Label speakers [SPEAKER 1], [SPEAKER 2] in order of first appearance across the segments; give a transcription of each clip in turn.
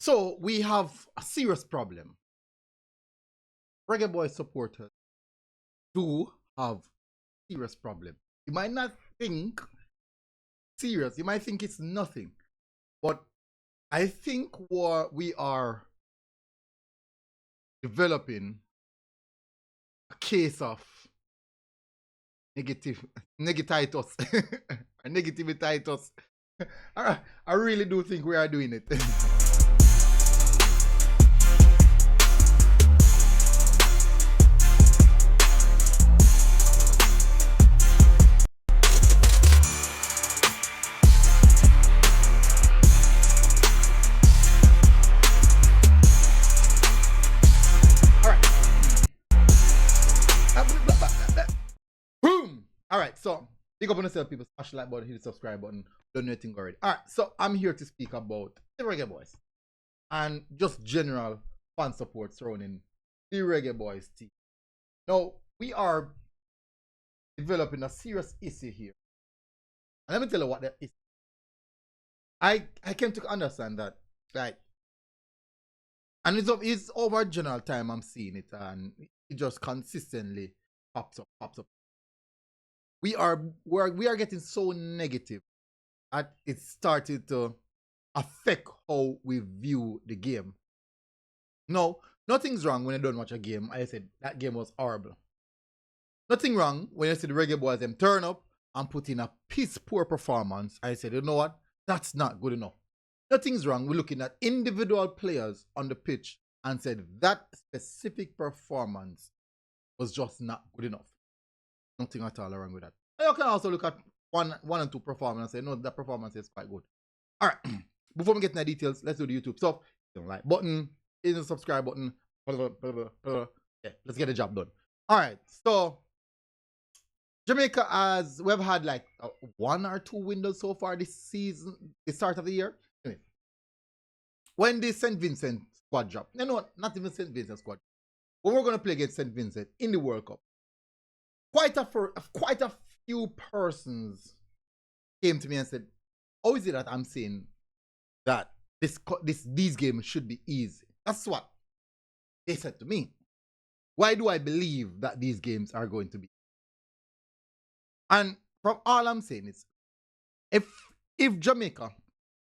[SPEAKER 1] So we have a serious problem. Reggae Boyz supporters do have serious problem. You might not think serious, you might think it's nothing, but I think what we are developing a case of negativitis or negativitis. I really do think we are doing it. Alright, so big up on yourself, people. Smash the like button, hit the subscribe button, don't know anything already. Alright, so I'm here to speak about the Reggae Boyz and just general fan support surrounding the Reggae Boyz team. Now, we are developing a serious issue here. And let me tell you what that is. I came to understand that, like, and it's over general time I'm seeing it, and it just consistently pops up. We are getting so negative that it started to affect how we view the game. No, nothing's wrong when you don't watch a game. I said that game was horrible. Nothing wrong when you see the Reggae Boyz them turn up and put in a piss poor performance. I said, you know what? That's not good enough. Nothing's wrong with looking at individual players on the pitch and said that specific performance was just not good enough. Nothing at all wrong with that. You can also look at one and two performance and say, no, that performance is quite good. All right. Before we get into the details, let's do the YouTube stuff. Hit the like button, hit the subscribe button. Yeah, let's get the job done. All right. So, Jamaica we've had like 1 or 2 windows so far this season, the start of the year. Anyway, when the St. Vincent squad dropped, no, not even St. Vincent squad. When we're going to play against St. Vincent in the World Cup, quite a few persons came to me and said, how is it that I'm saying that these games should be easy? That's what they said to me. Why do I believe that these games are going to be? And from all I'm saying is, if Jamaica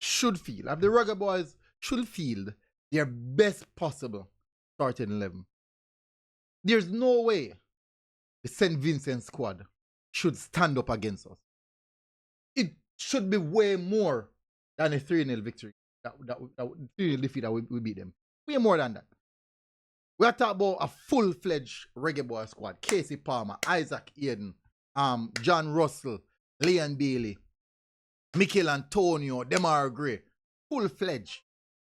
[SPEAKER 1] should feel, if the Reggae Boyz should field their best possible starting 11, there's no way the St. Vincent squad should stand up against us. It should be way more than a 3-0 victory. That 3-0 defeat that we beat them. Way more than that. We are talking about a full-fledged Reggae Boyz squad. Casey Palmer, Isaac Eden, John Russell, Leon Bailey, Mikel Antonio, Demar Gray. Full-fledged.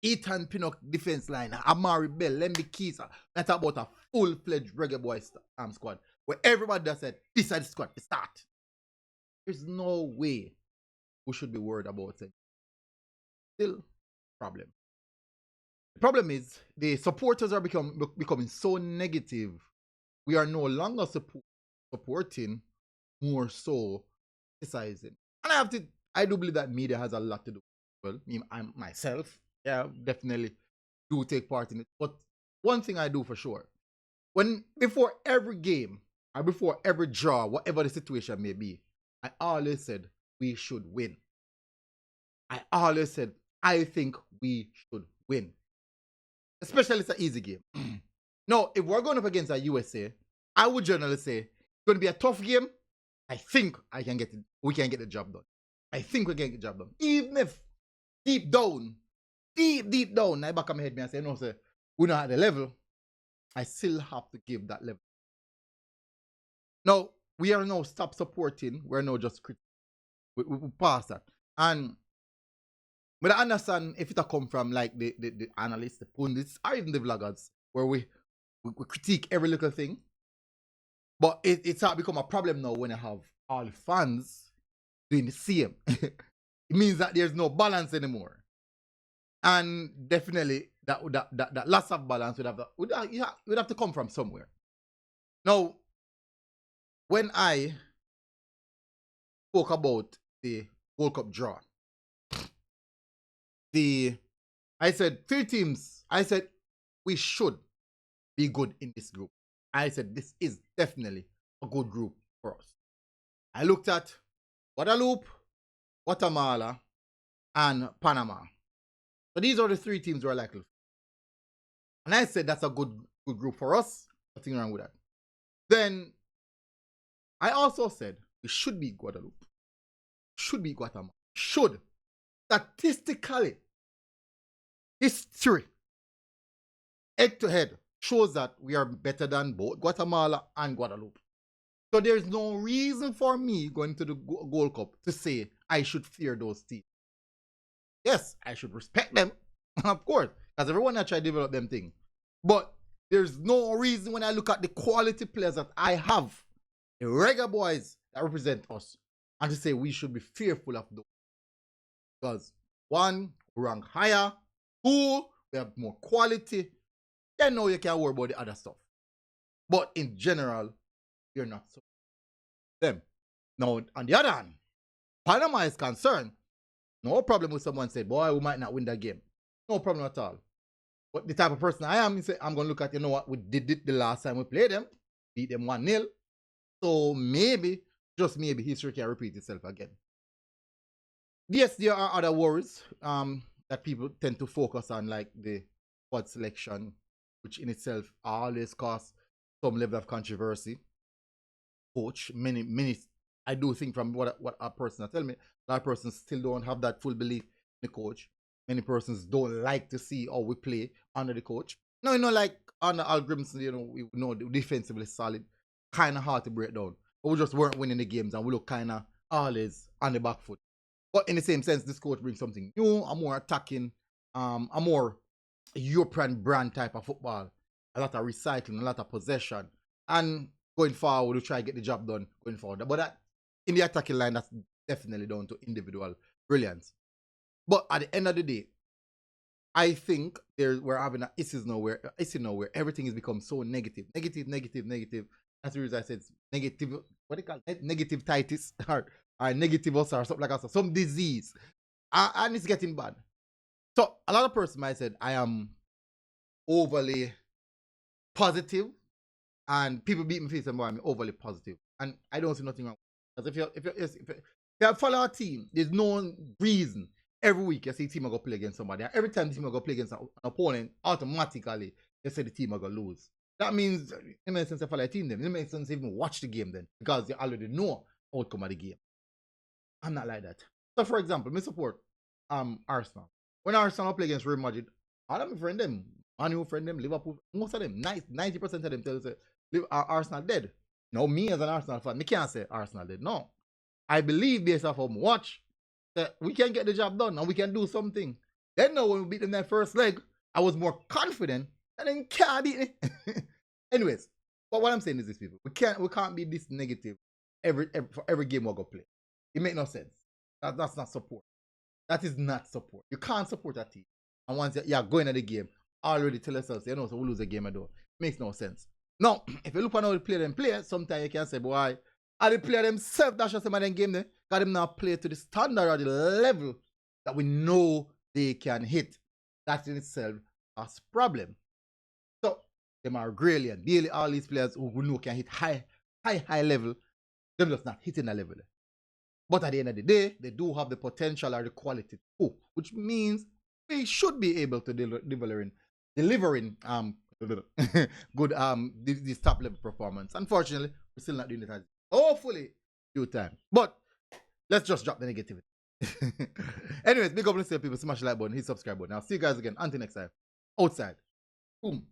[SPEAKER 1] Ethan Pinnock defense line, Amari Bell, Lemby Kisa. We are talking about a full-fledged Reggae Boyz squad. Where everybody that said, this is the squad to start. There's no way we should be worried about it. Still, problem. The problem is the supporters are becoming so negative. We are no longer supporting, more so criticizing. And I do believe that media has a lot to do. Well, me, myself, yeah, definitely do take part in it. But one thing I do for sure, before every game, or before every draw, whatever the situation may be, I always said we should win. I always said I think we should win. Especially it's an easy game. Now, if we're going up against a USA, I would generally say it's going to be a tough game. I think we can get the job done. I think we can get the job done. Even if deep down, I back of my head and say, no, sir, we're not at the level. I still have to give that level. Now, we are now stop supporting. We're now just critical. We pass that. And but I understand if it come from like the analysts, the pundits, or even the vloggers, where we critique every little thing. But it's become a problem now when you have all the fans doing the same. It means that there's no balance anymore. And definitely that loss of balance would have to come from somewhere. Now, when I spoke about the World Cup draw, the I said 3 teams. I said we should be good in this group. I said this is definitely a good group for us. I looked at Guadeloupe, Guatemala, and Panama. So these are the 3 teams we're likely. And I said that's a good group for us. Nothing wrong with that. Then I also said we should beat Guadeloupe, should beat Guatemala, should. Statistically, history, head to head, shows that we are better than both Guatemala and Guadeloupe. So there's no reason for me going to the Gold Cup to say I should fear those teams. Yes, I should respect them, of course, because everyone that try to develop them things. But there's no reason when I look at the quality players that I have, the Reggae Boyz that represent us, and to say we should be fearful of those. Because 1, we rank higher. 2, we have more quality. Then now you can worry about the other stuff. But in general, you're not so. Them. Now, on the other hand, Panama is concerned. No problem with someone said, boy, we might not win that game. No problem at all. But the type of person I am, I'm going to look at, you know what, we did it the last time we played them. Beat them 1-0. So maybe, just maybe, history can repeat itself again. Yes, there are other worries that people tend to focus on, like the squad selection, which in itself always causes some level of controversy. Coach, many, I do think from what a person tell me, a lot of persons still don't have that full belief in the coach. Many persons don't like to see how we play under the coach. No, you know, like under Al Grimson, you know, we know defensively solid, kind of hard to break down. But we just weren't winning the games and we look kind of always on the back foot. But in the same sense, this coach brings something new, a more attacking, a more European brand type of football. A lot of recycling, a lot of possession. And going forward, we'll try to get the job done going forward. But that, in the attacking line, that's definitely down to individual brilliance. But at the end of the day, I think we're having an issue now where everything has become so negative. Negative. That's the reason I said it's negative, what do you call it? Negative titis or negative ulcer or something like that. Some disease. And it's getting bad. So a lot of persons might say I am overly positive, and people beat me face and I'm overly positive. And I don't see nothing wrong. Because if you follow our team, there's no reason. Every week you see the team are going to play against somebody. And every time the team are going to play against an opponent, automatically you say the team are going to lose. That means it makes sense to follow a team then. It makes sense to even watch the game then. Because you already know the outcome of the game. I'm not like that. So for example, I support Arsenal. When Arsenal play against Real Madrid, all of my friend them, Man U friend them, Liverpool, most of them, 90% of them tell us Arsenal dead. No, me as an Arsenal fan, me can't say Arsenal dead. No. I believe based off of watch that we can get the job done and we can do something. Then now when we beat them that first leg, I was more confident and then can't beat me. Anyways, but what I'm saying is this, people. We can't be this negative for every game we're gonna play. It makes no sense. That's not support. That is not support. You can't support a team. And once you're going at the game, already tell yourself, you know, so we'll lose a game at all. Makes no sense. Now, if you look at how they play, sometimes you can say, boy, are the player themselves that's just some of them game there? Got them now play to the standard or the level that we know they can hit. That in itself is a problem. So, them are brilliant. Daily, all these players who we know can hit high level, them just not hitting that level. But at the end of the day, they do have the potential or the quality too, which means we should be able to delivering good this top level performance. Unfortunately, we're still not doing it as hopefully due time. But let's just drop the negativity. Anyways, big up on the people, smash the like button, hit subscribe button. I'll see you guys again. Until next time. Outside. Boom.